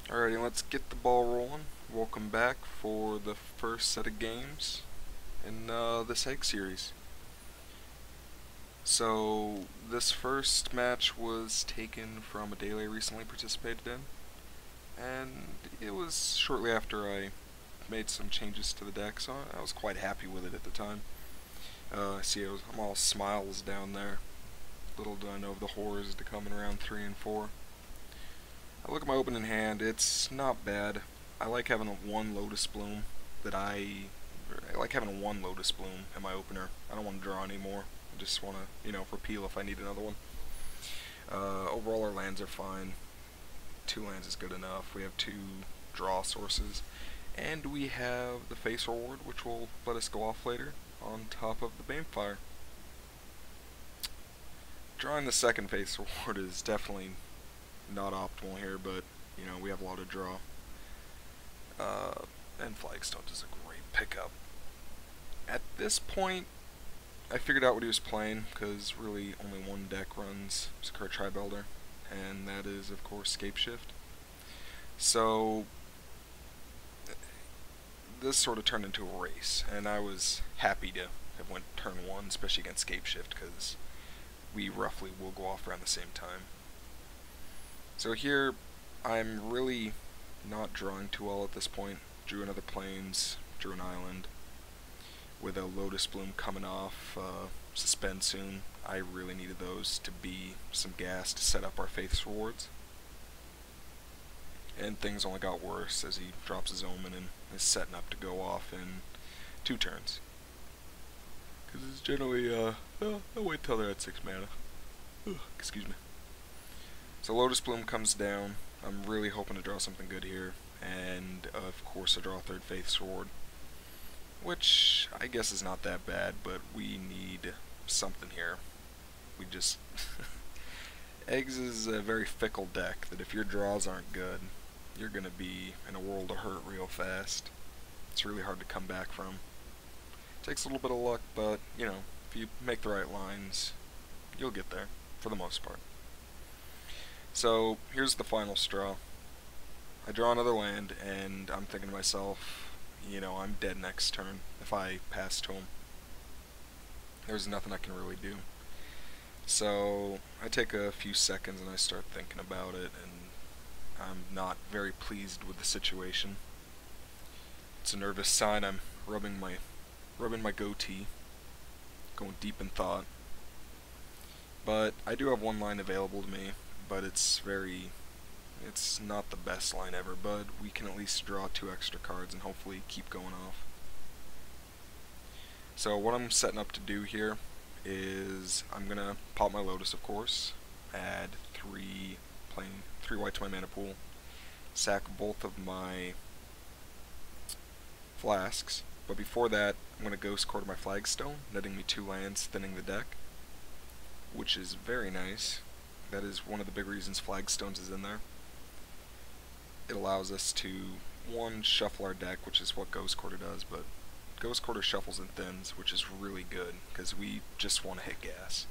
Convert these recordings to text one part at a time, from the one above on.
Alrighty, let's get the ball rolling. Welcome back for the first set of games in this egg series. So, this first match was taken from a daily I recently participated in, and it was shortly after I made some changes to the deck, so I was quite happy with it at the time. See, I'm all smiles down there. Little do I know of the horrors to come in round 3 and 4. I look at my opening hand, it's not bad. I like having one Lotus Bloom I like having one Lotus Bloom in my opener. I don't want to draw anymore. I just want to, repeal if I need another one. Overall our lands are fine. 2 lands is good enough. We have 2 draw sources. And we have the face reward, which will let us go off later, on top of the Banefire. Drawing the second face reward is definitely not optimal here, but we have a lot of draw. And Flagstone is a great pickup. At this point, I figured out what he was playing, because really only one deck runs Sakura Tribe Elder, and that is, of course, Scapeshift. So, this sort of turned into a race, and I was happy to have went turn 1, especially against Scapeshift, because we roughly will go off around the same time. So here, I'm really not drawing too well at this point. Drew another Plains, drew an Island. With a Lotus Bloom coming off, Suspend soon, I really needed those to be some gas to set up our Faith's rewards. And things only got worse as he drops his Omen and is setting up to go off in 2 turns. Because it's generally, I'll wait till they're at 6 mana. Excuse me. So Lotus Bloom comes down. I'm really hoping to draw something good here, and of course I draw a 3rd Faith's Reward, which I guess is not that bad, but we need something here. We just... Eggs is a very fickle deck that if your draws aren't good, you're going to be in a world of hurt real fast. It's really hard to come back from. Takes a little bit of luck, but, if you make the right lines, you'll get there, for the most part. So, here's the final straw. I draw another land, and I'm thinking to myself, I'm dead next turn if I pass to him. There's nothing I can really do. So, I take a few seconds and I start thinking about it, and I'm not very pleased with the situation. It's a nervous sign. I'm rubbing my goatee, going deep in thought. But I do have one line available to me, but it's not the best line ever, but we can at least draw 2 extra cards and hopefully keep going off. So what I'm setting up to do here is I'm gonna pop my Lotus, of course, add 3 white to my mana pool, sack both of my flasks, but before that I'm gonna Ghost Quarter my Flagstone, netting me 2 lands, thinning the deck, which is very nice. That is one of the big reasons Flagstones is in there. It allows us to, 1, shuffle our deck, which is what Ghost Quarter does, but Ghost Quarter shuffles and thins, which is really good, because we just want to hit gas.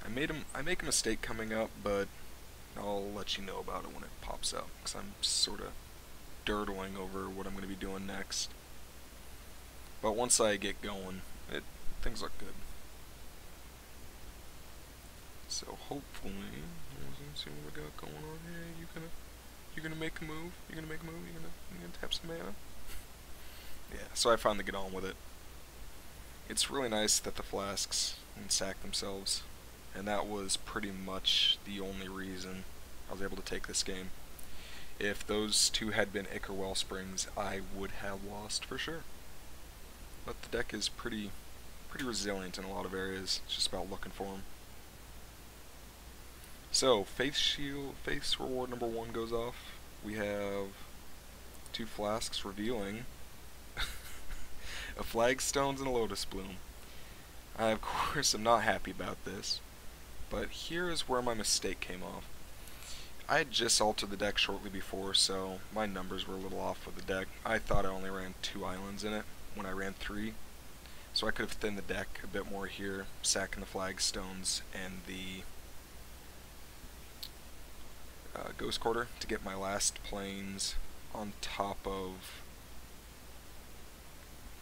I make a mistake coming up, but I'll let you know about it when it pops up, because I'm sort of dirtling over what I'm going to be doing next. But once I get going, things look good. So hopefully, let's see what we got going on here. You gonna make a move? You gonna tap some mana? Yeah. So I finally get on with it. It's really nice that the flasks can sack themselves, and that was pretty much the only reason I was able to take this game. If those 2 had been Ichor Wellsprings, I would have lost for sure. But the deck is pretty resilient in a lot of areas. It's just about looking for them. So, Faith's Reward number 1 goes off. We have 2 flasks revealing a Flagstones and a Lotus Bloom. I, of course, am not happy about this, but here is where my mistake came off. I had just altered the deck shortly before, so my numbers were a little off with the deck. I thought I only ran 2 islands in it when I ran 3, so I could have thinned the deck a bit more here, sacking the Flagstones and the Ghost Quarter to get my last planes on top of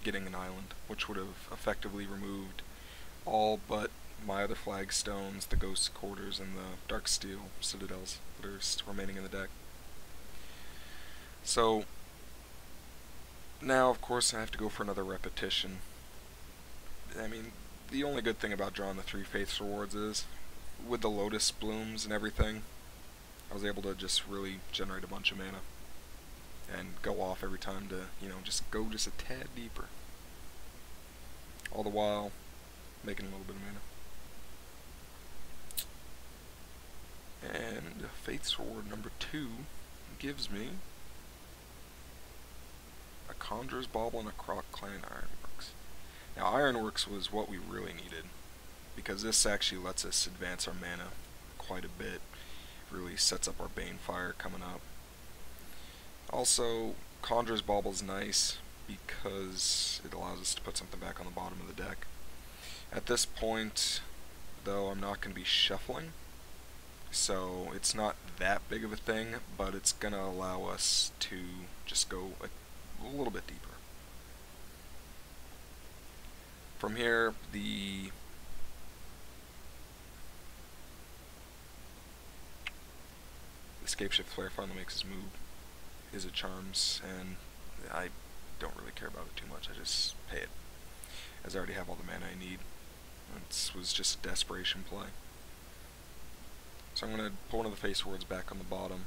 getting an island, which would have effectively removed all but my other flagstones, the Ghost Quarters, and the Darksteel Citadels that are remaining in the deck. So now, of course, I have to go for another repetition. I mean, the only good thing about drawing the 3 Faiths rewards is, with the Lotus Blooms and everything, I was able to just really generate a bunch of mana and go off every time to, just go just a tad deeper. All the while making a little bit of mana. And Faith's reward number 2 gives me a Conjurer's Bauble and a Croc Clan Ironworks. Now Ironworks was what we really needed, because this actually lets us advance our mana quite a bit. Really sets up our Banefire coming up. Also, Conjurer's Bauble is nice because it allows us to put something back on the bottom of the deck. At this point, though, I'm not going to be shuffling, so it's not that big of a thing, but it's going to allow us to just go a little bit deeper. From here, the Scapeshift Flare finally makes his move. Is it Charms, and I don't really care about it too much. I just pay it, as I already have all the mana I need. This was just a desperation play. So I'm going to put one of the face words back on the bottom,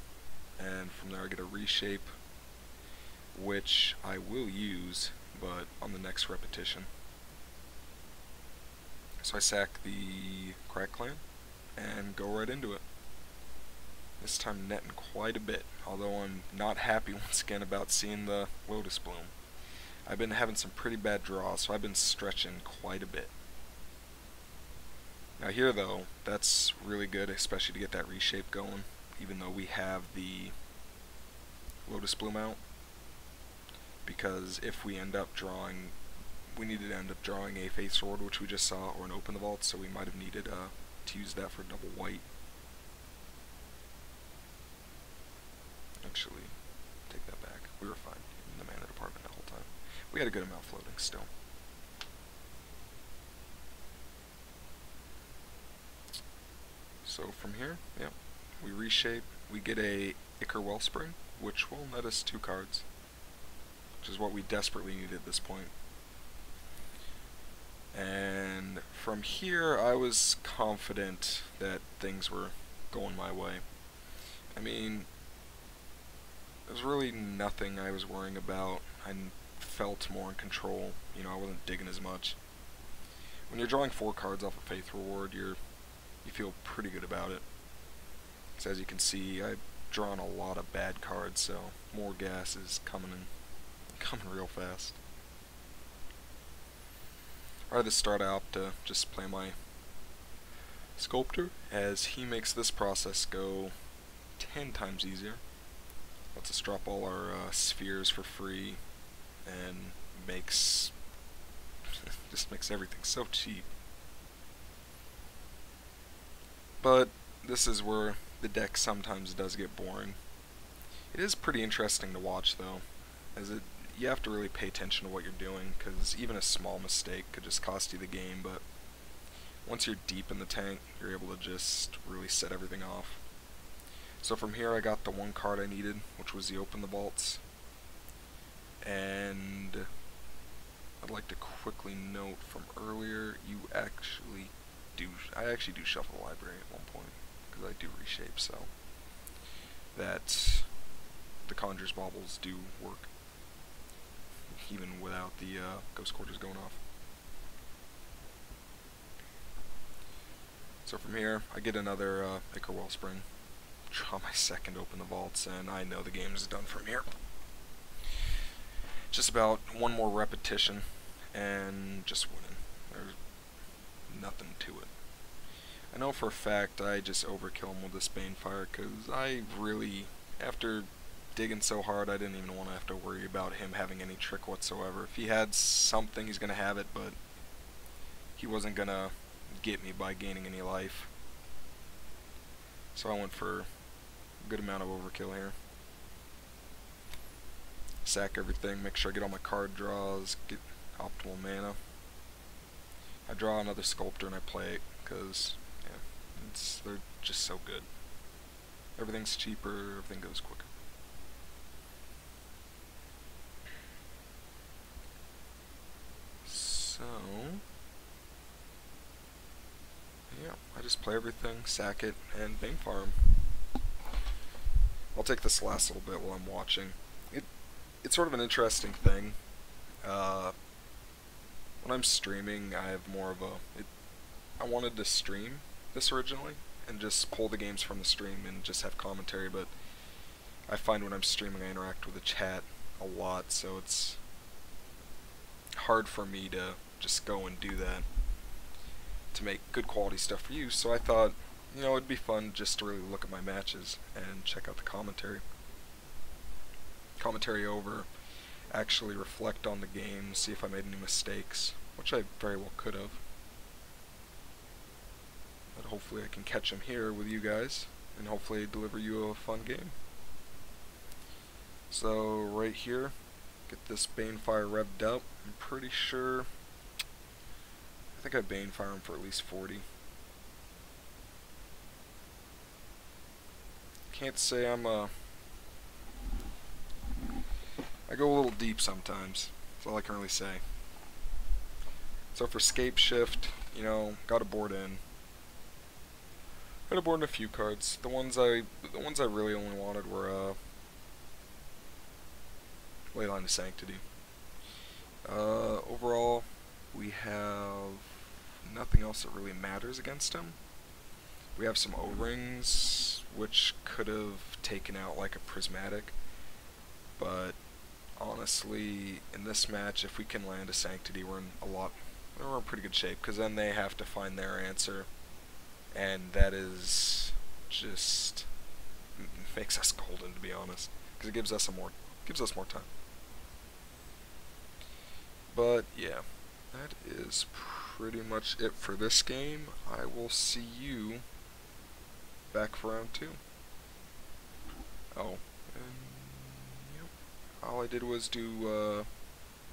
and from there I get a reshape, which I will use, but on the next repetition. So I sack the Crack Clan, and go right into it. This time netting quite a bit, although I'm not happy once again about seeing the Lotus Bloom. I've been having some pretty bad draws, so I've been stretching quite a bit. Now here though, that's really good, especially to get that reshape going, even though we have the Lotus Bloom out. Because if we end up drawing, we needed to end up drawing a Faith Sword, which we just saw, or an Open the Vault, so we might have needed to use that for double white. Actually, take that back. We were fine in the mana department the whole time. We had a good amount floating still. So from here, yeah, we reshape. We get a Ichor Wellspring, which will net us 2 cards, which is what we desperately need at this point. And from here, I was confident that things were going my way. I mean, there's really nothing I was worrying about. I felt more in control. I wasn't digging as much. When you're drawing 4 cards off a Faith Reward, you feel pretty good about it. So as you can see, I've drawn a lot of bad cards, so more gas is coming real fast. I had to start out to just play my Sculptor, as he makes this process go 10 times easier. Lets us drop all our spheres for free, and just makes everything so cheap. But this is where the deck sometimes does get boring. It is pretty interesting to watch though, as you have to really pay attention to what you're doing, because even a small mistake could just cost you the game, but once you're deep in the tank, you're able to just really set everything off. So from here I got the 1 card I needed, which was the Open the Vaults. And I'd like to quickly note from earlier, I actually do shuffle the library at one point, because I do reshape, so that the Conjurer's Baubles do work, even without the Ghost Quarters going off. So from here, I get another Ichor Wellspring, draw my second Open the Vaults, and I know the game is done from here. Just about 1 more repetition, and just winning. There's nothing to it. I know for a fact I just overkill him with this Banefire, because I really, after digging so hard, I didn't even want to have to worry about him having any trick whatsoever. If he had something, he's going to have it, but he wasn't going to get me by gaining any life. So I went for good amount of overkill here. Sack everything, make sure I get all my card draws, get optimal mana. I draw another Sculptor and I play it, because yeah, they're just so good. Everything's cheaper, everything goes quicker. So, yeah, I just play everything, sack it, and Bane Farm. I'll take this last little bit while I'm watching. It's sort of an interesting thing. When I'm streaming, I have more of I wanted to stream this originally, and just pull the games from the stream and just have commentary, but I find when I'm streaming I interact with the chat a lot, so it's hard for me to just go and do that to make good quality stuff for you. So I thought, you know, it'd be fun just to really look at my matches and check out the commentary over, actually reflect on the game, see if I made any mistakes, which I very well could have. But hopefully I can catch them here with you guys, and hopefully deliver you a fun game. So right here, get this Banefire revved up. I'm pretty sure, I think I Banefire him for at least 40. Can't say I go a little deep sometimes. That's all I can really say. So for Scapeshift, you know, got a board in. Got a board in a few cards. The ones I really only wanted were Leyline of Sanctity. Overall, we have nothing else that really matters against him. We have some O-rings, which could have taken out like a Prismatic, but honestly, in this match, if we can land a Sanctity, we're in pretty good shape, because then they have to find their answer, and that is just makes us golden, to be honest, because it gives us more time. But yeah, that is pretty much it for this game. I will see you back for round 2. Oh, and yep. All I did was do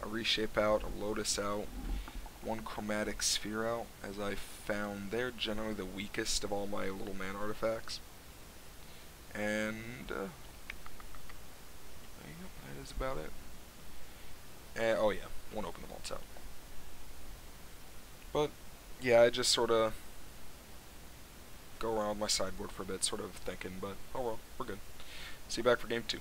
a reshape out, a lotus out, one chromatic sphere out, as I found they're generally the weakest of all my little man artifacts. And there you go, that is about it. And, oh yeah, won't open the vaults out. But yeah, I just sort of go around my sideboard for a bit, sort of thinking, but oh well, we're good. See you back for game 2.